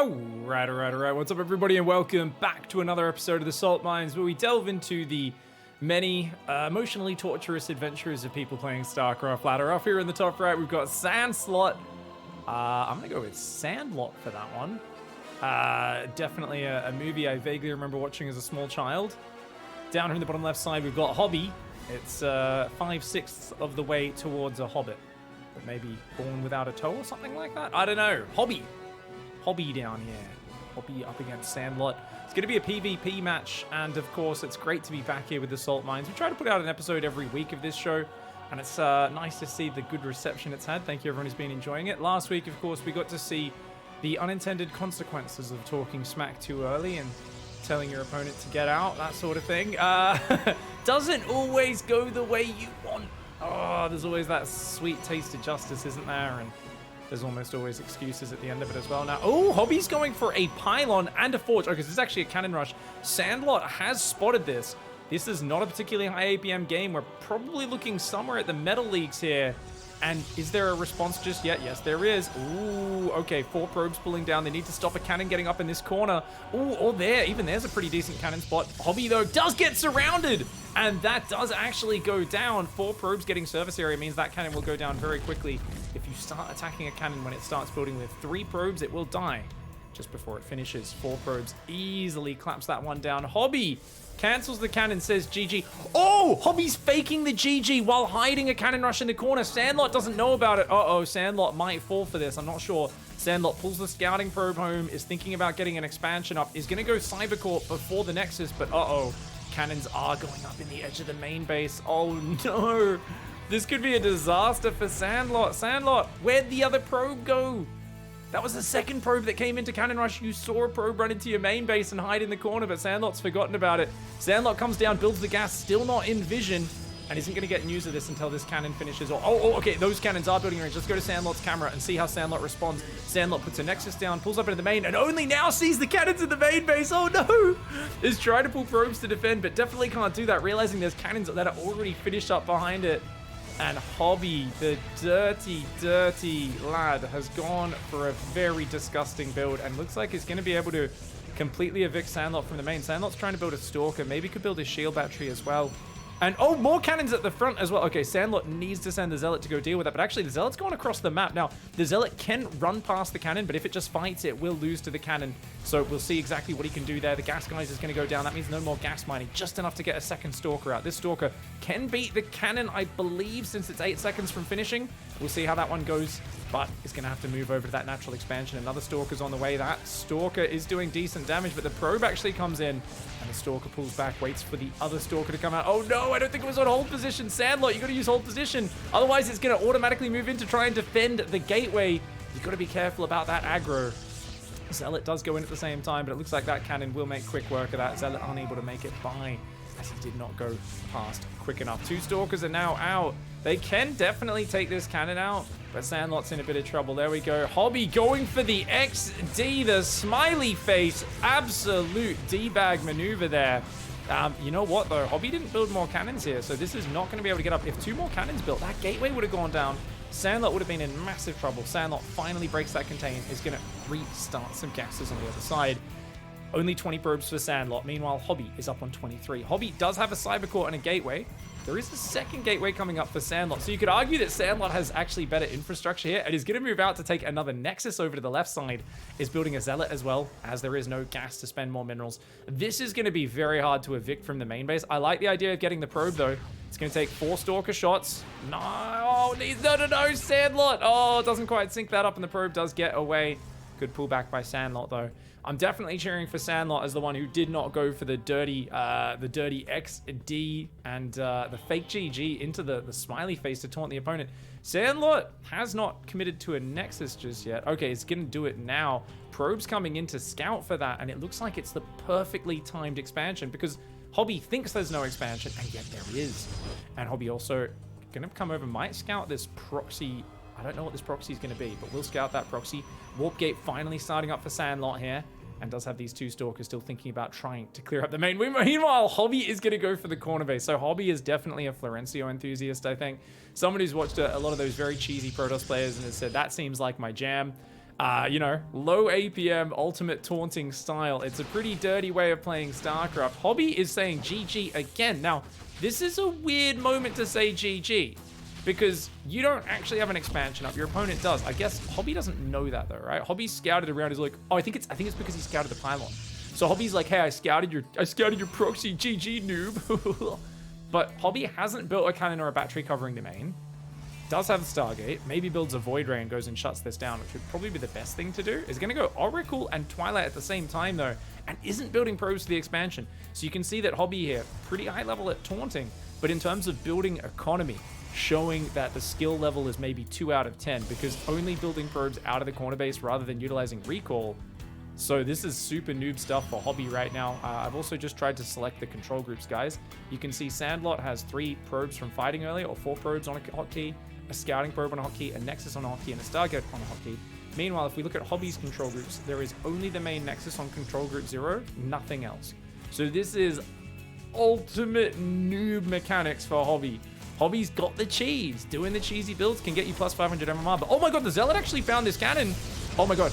Alright. What's up, everybody, and welcome back to another episode of the Salt Mines, where we delve into the many emotionally torturous adventures of people playing StarCraft ladder. Up here in the top right, we've got Sandlot. I'm gonna go with Sandlot for that one. Definitely a movie I vaguely remember watching as a small child. Down here in the bottom left side, we've got Hobby. It's 5/6 of the way towards a hobbit, but maybe born without a toe or something like that. I don't know. Hobby down here. Hobby up against Sandlot. It's going to be a PvP match, and of course, it's great to be back here with the Salt Mines. We try to put out an episode every week of this show, and it's nice to see the good reception it's had. Thank you, everyone who's been enjoying it. Last week, of course, we got to see the unintended consequences of talking smack too early and telling your opponent to get out, that sort of thing. Doesn't always go the way you want. Oh, there's always that sweet taste of justice, isn't there? And there's almost always excuses at the end of it as well. Now, Hobby's going for a pylon and a forge. Okay, this is actually a cannon rush. Sandlot has spotted this. This is not a particularly high APM game. We're probably looking somewhere at the Metal Leagues here. And is there a response just yet? Yes, there is. Ooh, okay, 4 probes pulling down. They need to stop a cannon getting up in this corner. Ooh, there. Even there's a pretty decent cannon spot. Hobby, though, does get surrounded. And that does actually go down. 4 probes getting surface area means that cannon will go down very quickly. If you start attacking a cannon when it starts building with 3 probes, it will die just before it finishes. 4 probes easily claps that one down. Hobby cancels the cannon, says GG. Oh, Hobby's faking the GG while hiding a cannon rush in the corner. Sandlot doesn't know about it. Uh-oh, Sandlot might fall for this. I'm not sure. Sandlot pulls the scouting probe home, is thinking about getting an expansion up, is going to go Cybercorp before the Nexus, but uh-oh. Cannons are going up in the edge of the main base. Oh, no. This could be a disaster for Sandlot. Sandlot, where'd the other probe go? That was the second probe that came into Cannon Rush. You saw a probe run into your main base and hide in the corner, but Sandlot's forgotten about it. Sandlot comes down, builds the gas, still not in vision, and isn't going to get news of this until this cannon finishes. Okay, those cannons are building range. Let's go to Sandlot's camera and see how Sandlot responds. Sandlot puts a Nexus down, pulls up into the main, and only now sees the cannons in the main base. Oh no! Is trying to pull probes to defend, but definitely can't do that, realizing there's cannons that are already finished up behind it. And Hobby, the dirty lad, has gone for a very disgusting build and looks like he's going to be able to completely evict Sandlot from the main. Sandlot's trying to build a Stalker. Maybe could build a shield battery as well. And more cannons at the front as well. Okay, Sandlot needs to send the Zealot to go deal with that, but actually the Zealot's going across the map. Now, the Zealot can run past the cannon, but if it just fights, it will lose to the cannon. So we'll see exactly what he can do there. The gas guys is going to go down. That means no more gas mining, just enough to get a second Stalker out. This Stalker can beat the cannon, I believe, since it's 8 seconds from finishing. We'll see how that one goes, but it's going to have to move over to that natural expansion. Another Stalker's on the way. That Stalker is doing decent damage, but the probe actually comes in, and the Stalker pulls back, waits for the other Stalker to come out. Oh no, I don't think it was on hold position. Sandlot, you got to use hold position. Otherwise, it's going to automatically move in to try and defend the gateway. You got to be careful about that aggro. Zealot does go in at the same time, but it looks like that cannon will make quick work of that. Zealot unable to make it by, as he did not go past quick enough. 2 Stalkers are now out. They can definitely take this cannon out, but Sandlot's in a bit of trouble. There we go. Hobby going for the XD, the smiley face. Absolute D-bag maneuver there. You know what, though? Hobby didn't build more cannons here, so this is not going to be able to get up. If 2 more cannons built, that gateway would have gone down. Sandlot would have been in massive trouble. Sandlot finally breaks that contain, is going to restart some gases on the other side. Only 20 probes for Sandlot. Meanwhile, Hobby is up on 23. Hobby does have a Cybercore and a gateway. There is a second gateway coming up for Sandlot. So you could argue that Sandlot has actually better infrastructure here and is going to move out to take another Nexus over to the left side. Is building a Zealot as well, as there is no gas to spend more minerals. This is going to be very hard to evict from the main base. I like the idea of getting the probe, though. It's going to take 4 Stalker shots. No, Sandlot. Oh, it doesn't quite sync that up, and the probe does get away. Good pullback by Sandlot, though. I'm definitely cheering for Sandlot as the one who did not go for the dirty XD and the fake GG into the smiley face to taunt the opponent. Sandlot has not committed to a Nexus just yet. Okay, he's going to do it now. Probe's coming in to scout for that, and it looks like it's the perfectly timed expansion because Hobby thinks there's no expansion, and yet there is. And Hobby also going to come over, might scout this proxy. I don't know what this proxy is going to be, but we'll scout that proxy. Warp Gate finally starting up for Sandlot here, and does have these 2 Stalkers still thinking about trying to clear up the main. Meanwhile, Hobby is going to go for the corner base. So Hobby is definitely a Florencio enthusiast, I think. Someone who's watched a lot of those very cheesy Protoss players and has said, that seems like my jam. You know, low APM, ultimate taunting style. It's a pretty dirty way of playing StarCraft. Hobby is saying GG again. Now, this is a weird moment to say GG because you don't actually have an expansion up. Your opponent does. I guess Hobby doesn't know that though, right? Hobby scouted around. He's like, oh, I think it's because he scouted the pylon. So Hobby's like, hey, I scouted your proxy, GG noob. But Hobby hasn't built a cannon or a battery covering the main. Does have the Stargate, maybe builds a Void Ray and goes and shuts this down, which would probably be the best thing to do. Is going to go Oracle and Twilight at the same time though, and isn't building probes for the expansion. So you can see that Hobby here, pretty high level at taunting, but in terms of building economy, showing that the skill level is maybe 2 out of 10 because only building probes out of the corner base rather than utilizing recall. So this is super noob stuff for Hobby right now. I've also just tried to select the control groups, guys. You can see Sandlot has 3 probes from fighting earlier, or 4 probes on a hotkey, a scouting probe on a hotkey, a Nexus on a hotkey, and a Stargate on a hotkey. Meanwhile, if we look at Hobby's control groups, there is only the main Nexus on control group 0, nothing else. So this is ultimate noob mechanics for Hobby. Hobby's got the cheese. Doing the cheesy builds can get you plus 500 MMR. But oh my god, the Zealot actually found this cannon. Oh my god.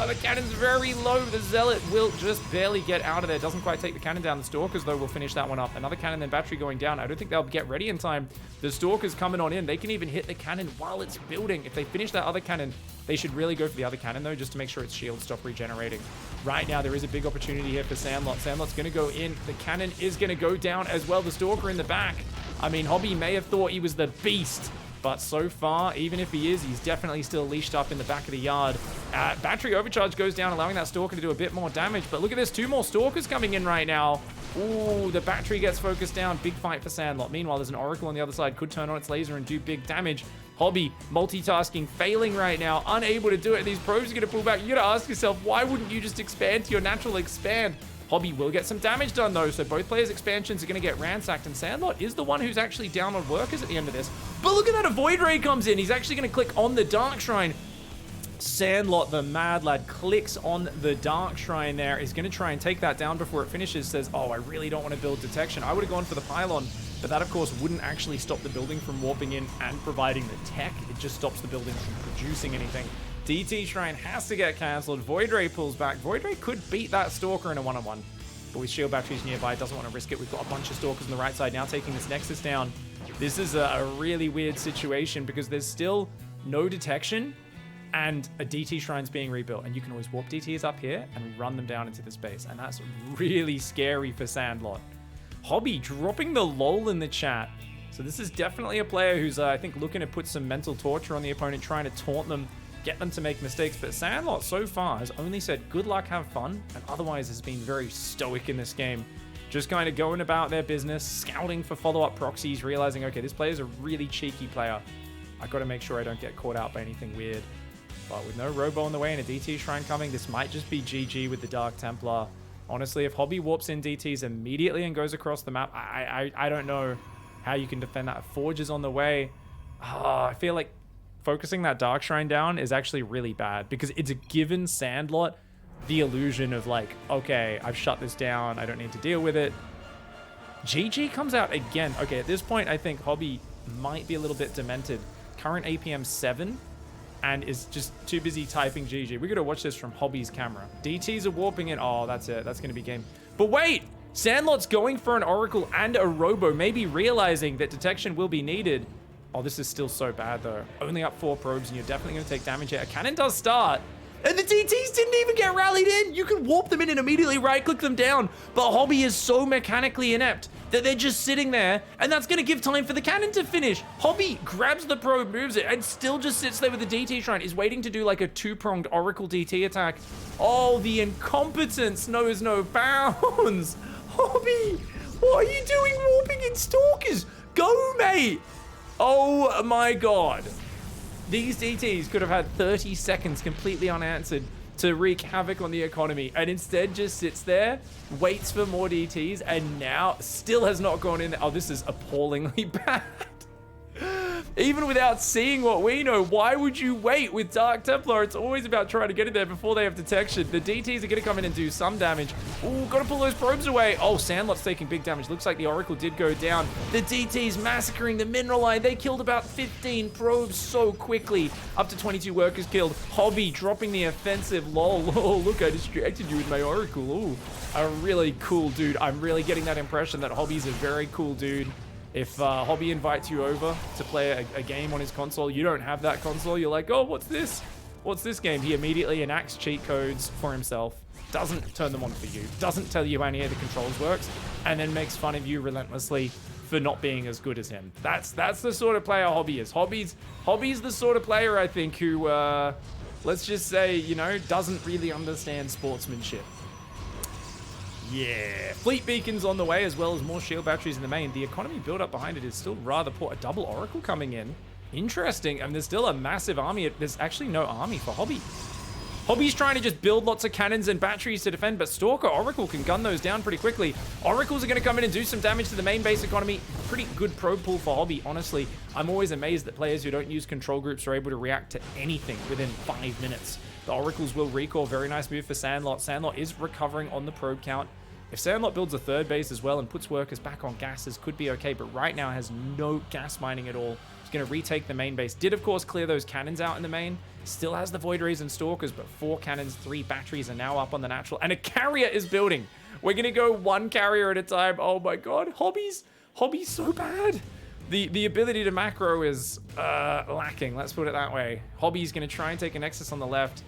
The cannon's very low. The Zealot will just barely get out of there. Doesn't quite take the cannon down. The Stalkers, though, will finish that one up. Another cannon, then battery going down. I don't think they'll get ready in time. The Stalkers coming on in. They can even hit the cannon while it's building. If they finish that other cannon, they should really go for the other cannon, though, just to make sure its shields stop regenerating. Right now, there is a big opportunity here for Sandlot. Sandlot's going to go in. The cannon is going to go down as well. The Stalker in the back. I mean, Hobby may have thought he was the beast, but so far, even if he is, he's definitely still leashed up in the back of the yard. Battery overcharge goes down, allowing that Stalker to do a bit more damage. But look at this, 2 more Stalkers coming in right now. Ooh, the battery gets focused down. Big fight for Sandlot. Meanwhile, there's an Oracle on the other side. Could turn on its laser and do big damage. Hobby, multitasking, failing right now. Unable to do it. These probes are going to pull back. You got to ask yourself, why wouldn't you just expand to your natural expand? Hobby will get some damage done though, so both players' expansions are going to get ransacked, and Sandlot is the one who's actually down on workers at the end of this. But look at that, a Void Ray comes in. He's actually going to click on the Dark Shrine. Sandlot, the mad lad, clicks on the Dark Shrine there. Is going to try and take that down before it finishes. Says, oh, I really don't want to build detection. I would have gone for the pylon, but that, of course, wouldn't actually stop the building from warping in and providing the tech. It just stops the building from producing anything. DT Shrine has to get cancelled. Void Ray pulls back. Void Ray could beat that Stalker in a one-on-one. But with shield batteries nearby, doesn't want to risk it. We've got a bunch of Stalkers on the right side now taking this Nexus down. This is a really weird situation because there's still no detection and a DT Shrine's being rebuilt. And you can always warp DTs up here and run them down into the space. And that's really scary for Sandlot. Hobby dropping the lol in the chat. So this is definitely a player who's, I think, looking to put some mental torture on the opponent, trying to taunt them, get them to make mistakes. But Sandlot so far has only said good luck, have fun, and otherwise has been very stoic in this game. Just kind of going about their business, scouting for follow-up proxies, realizing, okay, this player's a really cheeky player. I got to make sure I don't get caught out by anything weird. But with no Robo on the way and a DT Shrine coming, this might just be GG with the Dark Templar. Honestly, if Hobby warps in DTs immediately and goes across the map, I don't know how you can defend that. Forge is on the way. I feel like focusing that Dark Shrine down is actually really bad because it's given Sandlot the illusion of like, okay, I've shut this down. I don't need to deal with it. GG comes out again. Okay, at this point, I think Hobby might be a little bit demented. Current APM 7 and is just too busy typing GG. We're going to watch this from Hobby's camera. DTs are warping in. Oh, that's it. That's going to be game. But wait, Sandlot's going for an Oracle and a Robo, maybe realizing that detection will be needed. Oh, this is still so bad, though. Only up 4 probes, and you're definitely going to take damage here. A cannon does start, and the DTs didn't even get rallied in. You can warp them in and immediately right-click them down, but Hobby is so mechanically inept that they're just sitting there, and that's going to give time for the cannon to finish. Hobby grabs the probe, moves it, and still just sits there with the DT Shrine. Is waiting to do like a 2-pronged Oracle DT attack. Oh, the incompetence knows no bounds. Hobby, what are you doing warping in Stalkers? Go, mate. Oh my god. These DTs could have had 30 seconds completely unanswered to wreak havoc on the economy, and instead just sits there, waits for more DTs, and now still has not gone in. Oh, this is appallingly bad. Even without seeing what we know, why would you wait with Dark Templar? It's always about trying to get in there before they have detection. The DTs are going to come in and do some damage. Ooh, got to pull those probes away. Oh, Sandlot's taking big damage. Looks like the Oracle did go down. The DTs massacring the mineral line. They killed about 15 probes so quickly. Up to 22 workers killed. Hobby dropping the offensive. Lol. Oh, look, I distracted you with my Oracle. Ooh, a really cool dude. I'm really getting that impression that Hobby's a very cool dude. If Hobby invites you over to play a game on his console, you don't have that console, you're like, oh, what's this? What's this game? He immediately enacts cheat codes for himself, doesn't turn them on for you, doesn't tell you how any of the controls works, and then makes fun of you relentlessly for not being as good as him. That's the sort of player Hobby is. Hobby's the sort of player, I think, who, let's just say, you know, doesn't really understand sportsmanship. Yeah, fleet beacons on the way, as well as more shield batteries in the main. The economy build-up behind it is still rather poor. A double Oracle coming in. Interesting. And there's still a massive army. There's actually no army for Hobby. Hobby's trying to just build lots of cannons and batteries to defend, but Stalker, Oracle can gun those down pretty quickly. Oracles are going to come in and do some damage to the main base economy. Pretty good probe pool for Hobby, honestly. I'm always amazed that players who don't use control groups are able to react to anything within 5 minutes. The Oracles will recall. Very nice move for Sandlot. Sandlot is recovering on the probe count. If Sandlot builds a third base as well and puts workers back on gases, could be okay, but right now has no gas mining at all. He's going to retake the main base. Did, of course, clear those cannons out in the main. Still has the Void Rays and Stalkers, but 4 cannons, 3 batteries are now up on the natural. And a carrier is building. We're going to go 1 carrier at a time. Oh my god, Hobby's so bad. The ability to macro is lacking, let's put it that way. Hobby's going to try and take a Nexus on the left.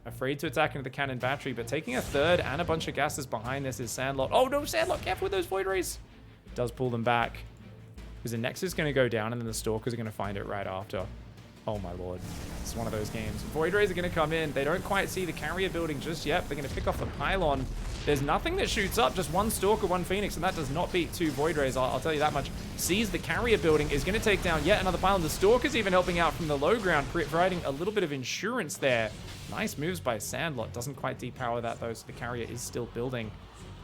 Afraid to attack into the cannon battery, but taking a third and a bunch of gases behind this is Sandlot. Oh no, Sandlot, careful with those Void Rays. Does pull them back. Because the Nexus is going to go down and then the Stalkers are going to find it right after. Oh my lord. It's one of those games. Void Rays are going to come in. They don't quite see the carrier building just yet. They're going to pick off the pylon. There's nothing that shoots up. Just 1 Stalker, 1 Phoenix, and that does not beat 2 Void Rays. I'll tell you that much. Sees the carrier building, is going to take down yet another pylon. The Stalker's even helping out from the low ground, providing a little bit of insurance there. Nice moves by Sandlot. Doesn't quite depower that though, so the carrier is still building.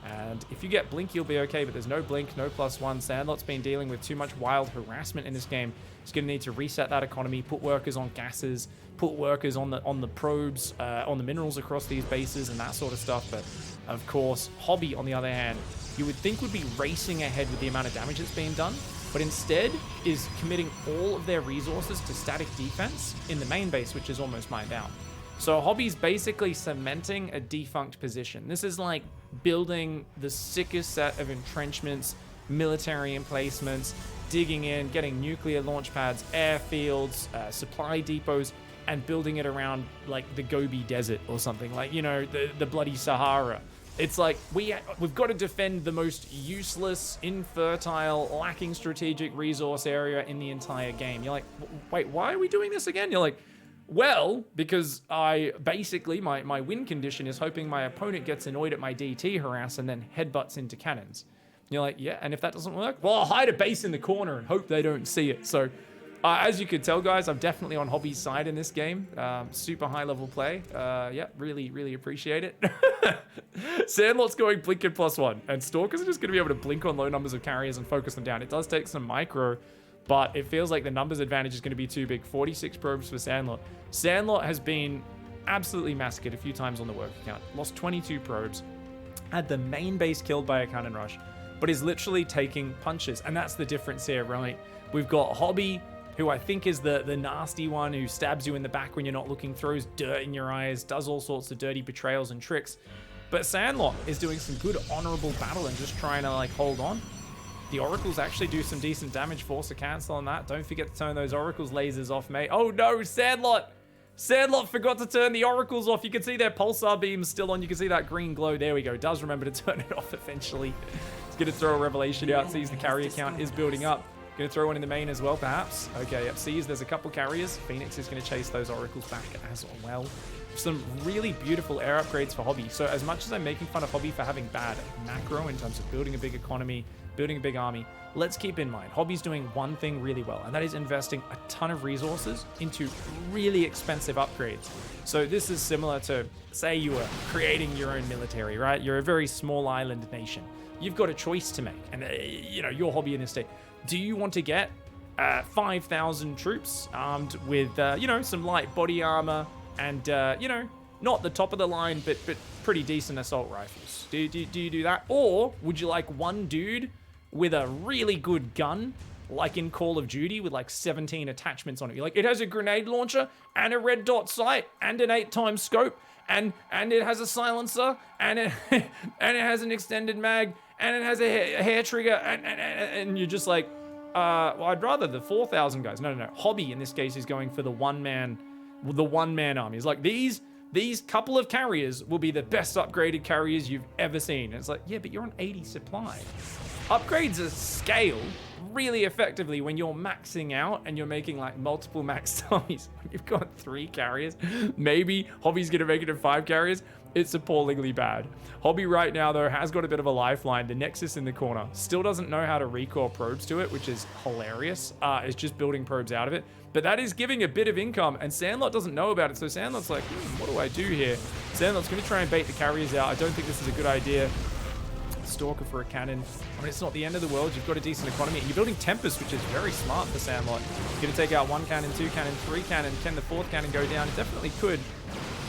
And if you get Blink, you'll be okay, but there's no Blink, no +1. Sandlot's been dealing with too much wild harassment in this game. He's going to need to reset that economy, put workers on gases, put workers on the probes, on the minerals across these bases and that sort of stuff. But of course, Hobby, on the other hand, you would think would be racing ahead with the amount of damage that's being done, but instead is committing all of their resources to static defense in the main base, which is almost mined out. So Hobby's basically cementing a defunct position. This is like building the sickest set of entrenchments, military emplacements, digging in, getting nuclear launch pads, airfields, supply depots, and building it around like the Gobi Desert or something, like, you know, the bloody Sahara. It's like we've got to defend the most useless, infertile, lacking strategic resource area in the entire game. You're like, wait, why are we doing this again? You're like, well, because I basically, my win condition is hoping my opponent gets annoyed at my DT harass and then headbutts into cannons. And you're like, yeah, and if that doesn't work, well, I'll hide a base in the corner and hope they don't see it. So, as you could tell, guys, I'm definitely on Hobby's side in this game. Super high level play. Yeah, really appreciate it. Sandlot's going blink and +1, and Stalkers are just going to be able to blink on low numbers of carriers and focus them down. It does take some micro, but it feels like the numbers advantage is going to be too big. 46 probes for Sandlot. Sandlot has been absolutely massacred a few times on the work account. Lost 22 probes. Had the main base killed by a cannon rush, but is literally taking punches. And that's the difference here, right? We've got Hobby, who I think is the nasty one, who stabs you in the back when you're not looking, throws dirt in your eyes, does all sorts of dirty betrayals and tricks. But Sandlot is doing some good honorable battle and just trying to like hold on. The Oracles actually do some decent damage. Force a cancel on that. Don't forget to turn those Oracles lasers off, mate. Oh no, Sandlot! Sandlot forgot to turn the Oracles off. You can see their pulsar beams still on. You can see that green glow. There we go. Does remember to turn it off eventually. He's going to throw a Revelation out. Sees the carrier count is building up. Going to throw one in the main as well, perhaps. Okay, yep. Sees there's a couple carriers. Phoenix is going to chase those Oracles back as well. Some really beautiful air upgrades for Hobby. So as much as I'm making fun of Hobby for having bad macro in terms of building a big economy, building a big army, let's keep in mind, Hobby's doing one thing really well, and that is investing a ton of resources into really expensive upgrades. So this is similar to, say you were creating your own military, right? You're a very small island nation. You've got a choice to make, and you know, your Hobby in this state. Do you want to get 5,000 troops armed with, you know, some light body armor and, you know, not the top of the line, but pretty decent assault rifles. Do you do that? Or would you like one dude with a really good gun, like in Call of Duty, with like 17 attachments on it? You're like, it has a grenade launcher and a red dot sight and an 8x scope and it has a silencer and it and it has an extended mag and it has a hair trigger and you're just like, well, I'd rather the 4,000 guys. No. Hobby in this case is going for the one man army. It's like these couple of carriers will be the best upgraded carriers you've ever seen. And it's like, yeah, but you're on 80 supply. Upgrades are scale really effectively when you're maxing out and you're making like multiple max armies. You've got 3 carriers. Maybe Hobby's gonna make it to 5 carriers. It's appallingly bad. Hobby right now, though, has got a bit of a lifeline. The Nexus in the corner still doesn't know how to recall probes to it, which is hilarious. It's just building probes out of it. But that is giving a bit of income, and Sandlot doesn't know about it. So Sandlot's like, what do I do here? Sandlot's going to try and bait the carriers out. I don't think this is a good idea. Stalker for a cannon. I mean, it's not the end of the world. You've got a decent economy. And you're building Tempest, which is very smart for Sandlot. You're going to take out 1 cannon, 2 cannon, 3 cannon. Can the 4th cannon go down? It definitely could.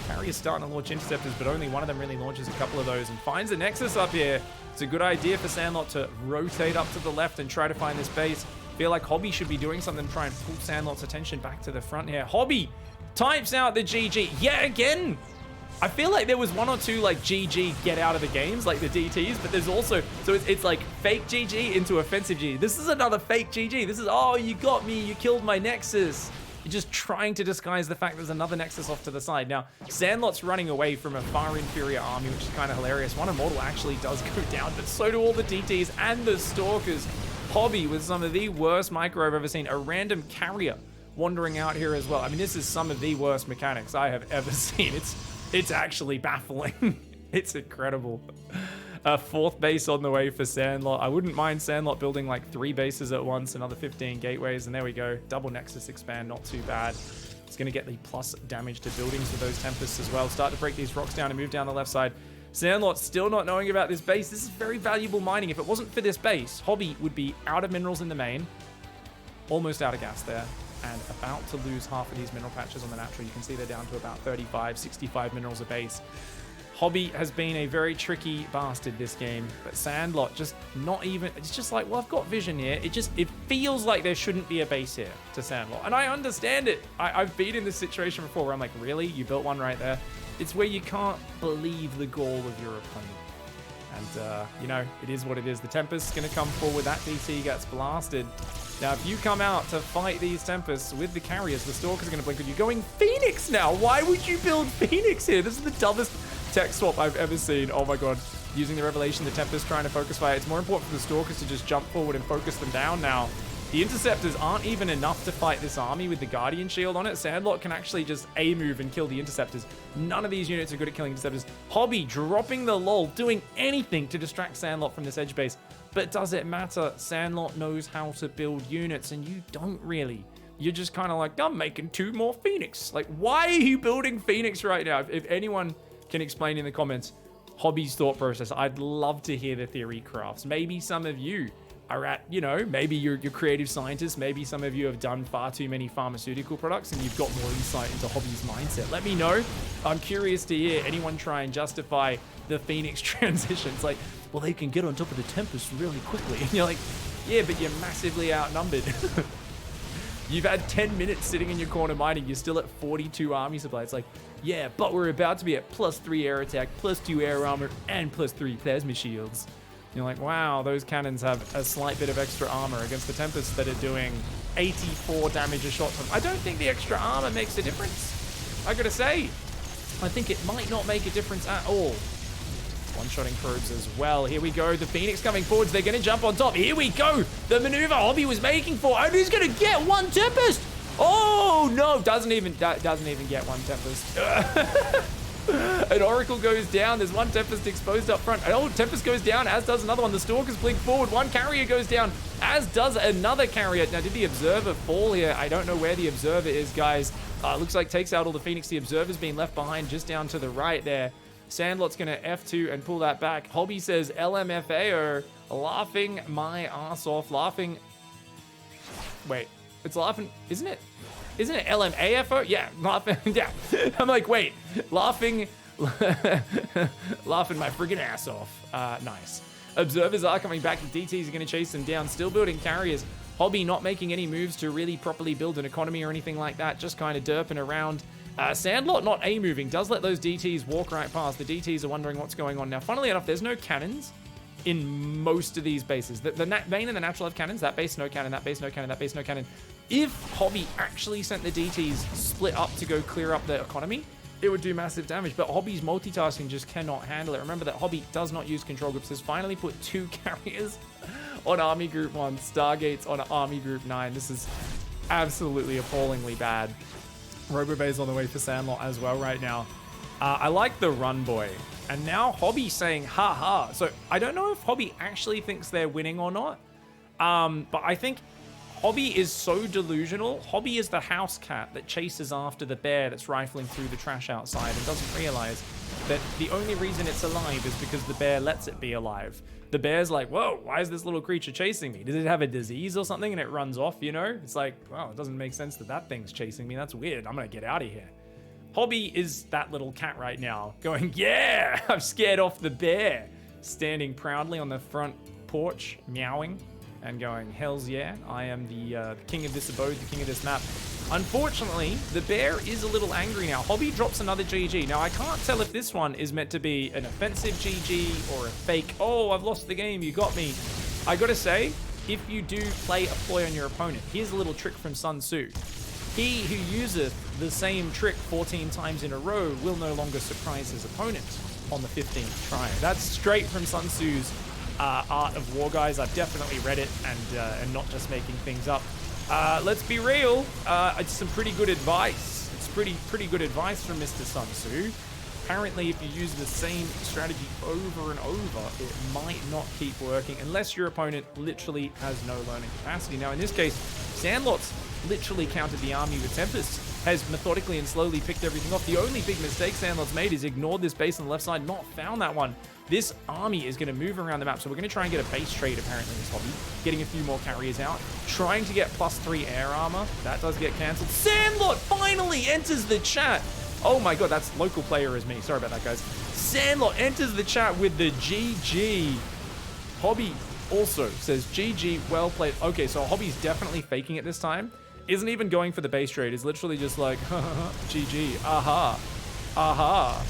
Carrier's starting to launch interceptors, but only one of them really launches a couple of those and finds a Nexus up here. It's a good idea for Sandlot to rotate up to the left and try to find this base. Feel like Hobby should be doing something to try and pull Sandlot's attention back to the front here. Hobby types out the GG yet again. I feel like there was 1 or 2 like GG get out of the games, like the DTs, but there's also, so it's like fake GG into offensive GG. This is another fake GG. This is, oh, you got me, you killed my Nexus. You're just trying to disguise the fact there's another Nexus off to the side. Now, Sandlot's running away from a far inferior army, which is kind of hilarious. One Immortal actually does go down, but so do all the DTs and the Stalkers. Hobby with some of the worst micro I've ever seen. A random carrier wandering out here as well. I mean, this is some of the worst mechanics I have ever seen. It's actually baffling. It's incredible. A 4th base on the way for Sandlot. I wouldn't mind Sandlot building like 3 bases at once, another 15 gateways, and there we go. Double Nexus expand, not too bad. It's going to get the plus damage to buildings with those Tempests as well. Start to break these rocks down and move down the left side. Sandlot still not knowing about this base. This is very valuable mining. If it wasn't for this base, Hobby would be out of minerals in the main, almost out of gas there, and about to lose half of these mineral patches on the natural. You can see they're down to about 35, 65 minerals a base. Hobby has been a very tricky bastard this game, but Sandlot just not even, it's just like, well, I've got vision here. It feels like there shouldn't be a base here to Sandlot. And I understand it. I've been in this situation before where I'm like, really? You built one right there? It's where you can't believe the gall of your opponent. And, you know, it is what it is. The Tempest's going to come forward. That DC gets blasted. Now, if you come out to fight these Tempests with the carriers, the Stalkers are going to blink. You're going Phoenix now. Why would you build Phoenix here? This is the dumbest tech swap I've ever seen. Oh my god. Using the Revelation, the Tempest trying to focus fire. It's more important for the Stalkers to just jump forward and focus them down now. The Interceptors aren't even enough to fight this army with the Guardian Shield on it. Sandlot can actually just A-move and kill the Interceptors. None of these units are good at killing Interceptors. Hobby dropping the lull, doing anything to distract Sandlot from this edge base. But does it matter? Sandlot knows how to build units, and you don't really. You're just kind of like, I'm making 2 more Phoenix. Like, why are you building Phoenix right now? If anyone can explain in the comments Hobby's thought process, I'd love to hear the theory crafts. Maybe some of you are at, you know, maybe you're creative scientists. Maybe some of you have done far too many pharmaceutical products and you've got more insight into Hobby's mindset. Let me know. I'm curious to hear anyone try and justify the Phoenix transitions. Like, well, they can get on top of the Tempest really quickly. And you're like, yeah, but you're massively outnumbered. You've had 10 minutes sitting in your corner mining. You're still at 42 army supply. It's like, yeah, but we're about to be at +3 air attack, +2 air armor, and +3 plasma shields. You're like, wow, those cannons have a slight bit of extra armor against the Tempests that are doing 84 damage a shot. I don't think the extra armor makes a difference. I gotta say, I think it might not make a difference at all. One-shotting probes as well. Here we go. The Phoenix coming forwards. They're going to jump on top. Here we go. The maneuver Hobby was making for. And who's going to get 1 Tempest? Oh, no. Doesn't even get 1 Tempest. An Oracle goes down. There's 1 Tempest exposed up front. Oh, Tempest goes down, as does another one. The Stalkers blink forward. 1 carrier goes down, as does another carrier. Now, did the Observer fall here? I don't know where the Observer is, guys. Looks like takes out all the Phoenix. The Observer's been left behind just down to the right there. Sandlot's going to F2 and pull that back. Hobby says LMFAO, laughing my ass off, laughing Wait, it's laughing, isn't it? Isn't it LMAFO? Yeah, laughing, yeah. I'm like, wait, laughing my friggin' ass off. Nice. Observers are coming back. The DTs are going to chase them down. Still building carriers. Hobby not making any moves to really properly build an economy or anything like that. Just kind of derping around. Sandlot not A-moving. Does let those DTs walk right past. The DTs are wondering what's going on. Now, funnily enough, there's no cannons in most of these bases. The main and the natural have cannons. That base, no cannon. That base, no cannon. That base, no cannon. If Hobby actually sent the DTs split up to go clear up the economy, it would do massive damage, but Hobby's multitasking just cannot handle it. Remember that Hobby does not use control groups. Has finally put 2 carriers on Army Group 1, Stargates on Army Group 9. This is absolutely appallingly bad. Robobay's on the way for Sandlot as well right now. I like the run boy. And now Hobby saying, ha. So I don't know if Hobby actually thinks they're winning or not. But I think Hobby is so delusional. Hobby is the house cat that chases after the bear that's rifling through the trash outside and doesn't realize that the only reason it's alive is because the bear lets it be alive. The bear's like, whoa, why is this little creature chasing me? Does it have a disease or something? And it runs off, you know? It's like, wow, it doesn't make sense that that thing's chasing me. That's weird. I'm gonna get out of here. Hobby is that little cat right now going, yeah, I've scared off the bear. Standing proudly on the front porch, meowing. And going, hells yeah, I am the king of this abode, the king of this map. Unfortunately, the bear is a little angry now. Hobby drops another GG. Now, I can't tell if this one is meant to be an offensive GG or a fake, oh, I've lost the game, you got me. I gotta say, if you do play a ploy on your opponent, here's a little trick from Sun Tzu. He who useth the same trick 14 times in a row will no longer surprise his opponent on the 15th try. That's straight from Sun Tzu's Art of War, guys. I've definitely read it and not just making things up. Let's be real. It's some pretty good advice. It's pretty good advice from Mr. Sun Tzu. Apparently, if you use the same strategy over and over, it might not keep working unless your opponent literally has no learning capacity. Now, in this case, Sandlot's literally countered the army with Tempest, has methodically and slowly picked everything off. The only big mistake Sandlot's made is ignored this base on the left side, not found that one. This army is going to move around the map, so we're going to try and get a base trade, apparently, in this hobby. Getting a few more carriers out. Trying to get +3 air armor. That does get cancelled. Sandlot finally enters the chat. Oh my god, that's local player as me. Sorry about that, guys. Sandlot enters the chat with the GG. Hobby also says, GG, well played. Okay, so Hobby's definitely faking it this time. Isn't even going for the base trade. Is literally just like, GG, aha, aha.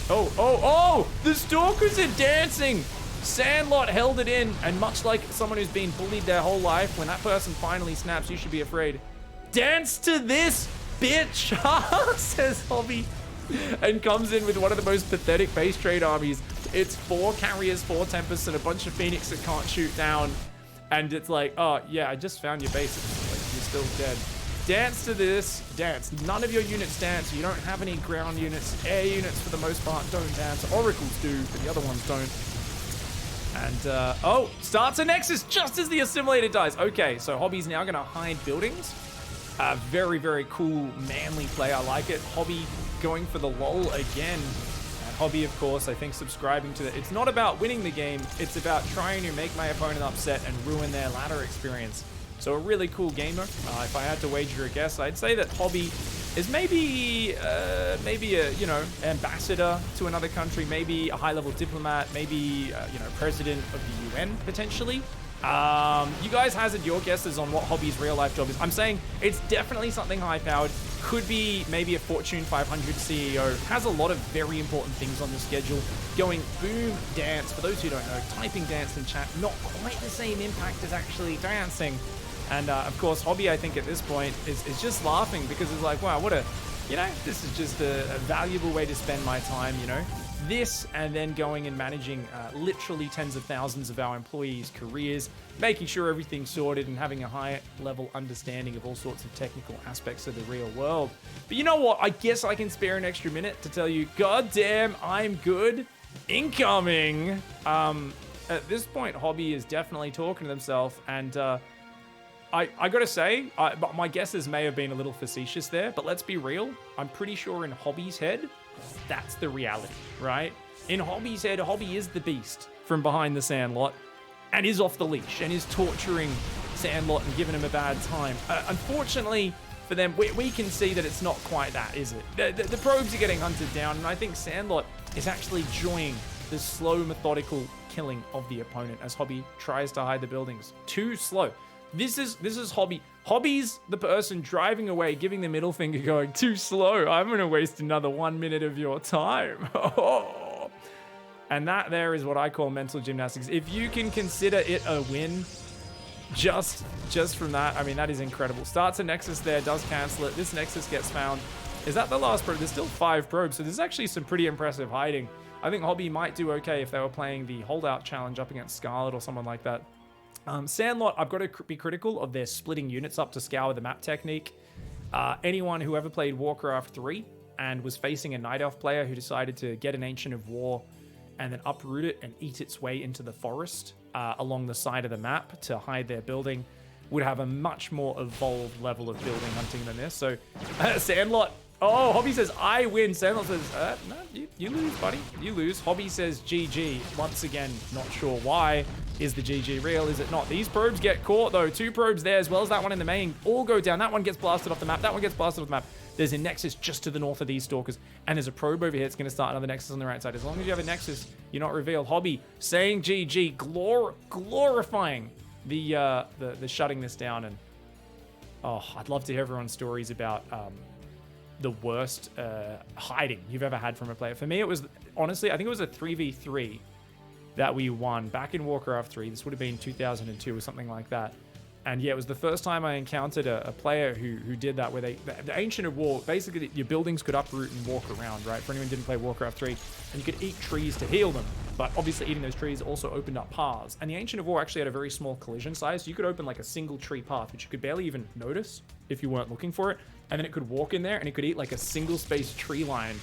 Oh, the Stalkers are dancing. Sandlot held it in, and much like someone who's been bullied their whole life, when that person finally snaps, you should be afraid. Dance to this, bitch, says Hobby, and comes in with one of the most pathetic base trade armies. It's 4 carriers, 4 Tempests, and a bunch of Phoenix that can't shoot down. And it's like, oh, yeah, I just found your base. It's like, you're still dead. Dance to this, dance. None of your units dance. You don't have any ground units. Air units, for the most part, don't dance. Oracles do, but the other ones don't. And, oh, starts a Nexus just as the Assimilator dies. Okay, so Hobby's now going to hide buildings. Very, very cool, manly play. I like it. Hobby going for the lol again. And Hobby, of course, I think subscribing to it. It's not about winning the game. It's about trying to make my opponent upset and ruin their ladder experience. So a really cool gamer. If I had to wager a guess, I'd say that Hobby is maybe a, you know, ambassador to another country, maybe a high-level diplomat, maybe, you know, president of the UN, potentially. You guys hazard your guesses on what Hobby's real-life job is. I'm saying it's definitely something high-powered. Could be maybe a Fortune 500 CEO. Has a lot of very important things on the schedule. Going boom dance. For those who don't know, typing dance in chat, not quite the same impact as actually dancing. And of course, Hobby, I think at this point is just laughing because it's like, wow, what a, you know, this is just a valuable way to spend my time, you know. This and then going and managing literally tens of thousands of our employees' careers, making sure everything's sorted and having a high level understanding of all sorts of technical aspects of the real world. But you know what? I guess I can spare an extra minute to tell you, goddamn, I'm good. Incoming. At this point, Hobby is definitely talking to themselves, and I gotta say, my guesses may have been a little facetious there, but let's be real. I'm pretty sure in Hobby's head, that's the reality, right? In Hobby's head, Hobby is the beast from behind the Sandlot and is off the leash and is torturing Sandlot and giving him a bad time. Unfortunately for them, we can see that it's not quite that, is it? The probes are getting hunted down, and I think Sandlot is actually enjoying the slow, methodical killing of the opponent as Hobby tries to hide the buildings. Too slow. This is Hobby. Hobby's the person driving away, giving the middle finger, going, too slow. I'm going to waste another 1 minute of your time. And that there is what I call mental gymnastics. If you can consider it a win, just from that, I mean, that is incredible. Starts a Nexus there, does cancel it. This Nexus gets found. Is that the last probe? There's still 5 probes, so there's actually some pretty impressive hiding. I think Hobby might do okay if they were playing the holdout challenge up against Scarlet or someone like that. Sandlot, I've got to be critical of their splitting units up to scour the map technique. Anyone who ever played Warcraft 3 and was facing a Night Elf player who decided to get an Ancient of War and then uproot it and eat its way into the forest along the side of the map to hide their building would have a much more evolved level of building hunting than this. So Sandlot, oh, Hobby says, I win. Sandlot says, no, you lose, buddy. You lose. Hobby says, GG. Once again, not sure why. Is the GG real? Is it not? These probes get caught, though. 2 probes there, as well as that one in the main. All go down. That one gets blasted off the map. That one gets blasted off the map. There's a Nexus just to the north of these Stalkers. And there's a probe over here. It's going to start another Nexus on the right side. As long as you have a Nexus, you're not revealed. Hobby saying GG, glorifying the shutting this down. And, oh, I'd love to hear everyone's stories about the worst hiding you've ever had from a player. For me, it was, honestly, I think it was a 3v3 that we won back in Warcraft 3. This would have been 2002 or something like that. And yeah, it was the first time I encountered a player who did that, where the Ancient of War, basically your buildings could uproot and walk around, right? For anyone who didn't play Warcraft 3, and you could eat trees to heal them. But obviously eating those trees also opened up paths. And the Ancient of War actually had a very small collision size. So you could open like a single tree path, which you could barely even notice if you weren't looking for it. And then it could walk in there and it could eat like a single space tree line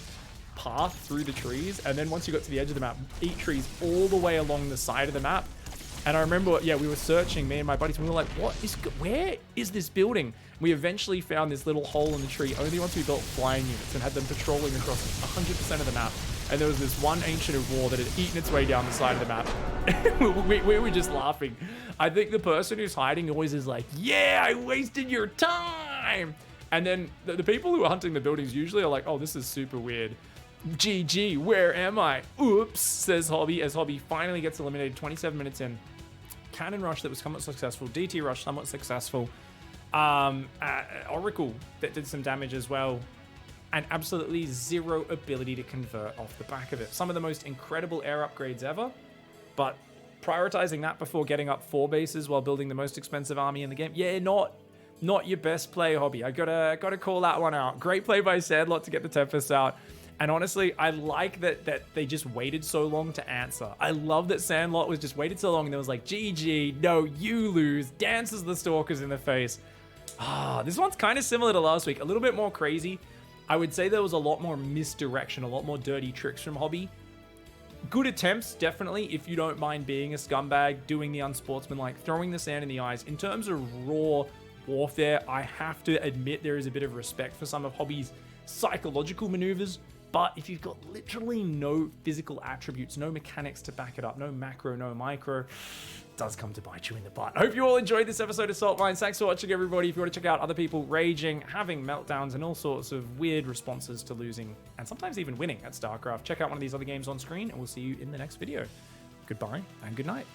path through the trees. And then once you got to the edge of the map, eat trees all the way along the side of the map. And I remember, yeah, we were searching, me and my buddies, and we were like, where is this building? We eventually found this little hole in the tree only once we built flying units and had them patrolling across 100% of the map. And there was this one Ancient of War that had eaten its way down the side of the map. we were just laughing. I think the person who's hiding always is like, yeah, I wasted your time. And then the people who are hunting the buildings usually are like, oh, this is super weird. GG, where am I? Oops, says Hobby, as Hobby finally gets eliminated 27 minutes in. Cannon Rush that was somewhat successful. DT Rush somewhat successful. Oracle that did some damage as well. And absolutely zero ability to convert off the back of it. Some of the most incredible air upgrades ever. But prioritizing that before getting up 4 bases while building the most expensive army in the game. Yeah, not your best play, Hobby. I gotta call that one out. Great play by Sandlot to get the Tempest out. And honestly, I like that they just waited so long to answer. I love that Sandlot was just waited so long and there was like, GG, no, you lose, dances the Stalkers in the face. This one's kind of similar to last week, a little bit more crazy. I would say there was a lot more misdirection, a lot more dirty tricks from Hobby. Good attempts, definitely, if you don't mind being a scumbag, doing the unsportsmanlike, throwing the sand in the eyes. In terms of raw warfare, I have to admit there is a bit of respect for some of Hobby's psychological maneuvers. But if you've got literally no physical attributes, no mechanics to back it up, no macro, no micro, it does come to bite you in the butt. I hope you all enjoyed this episode of Salt Mines. Thanks for watching, everybody. If you want to check out other people raging, having meltdowns, and all sorts of weird responses to losing, and sometimes even winning at StarCraft, check out one of these other games on screen, and we'll see you in the next video. Goodbye, and good night.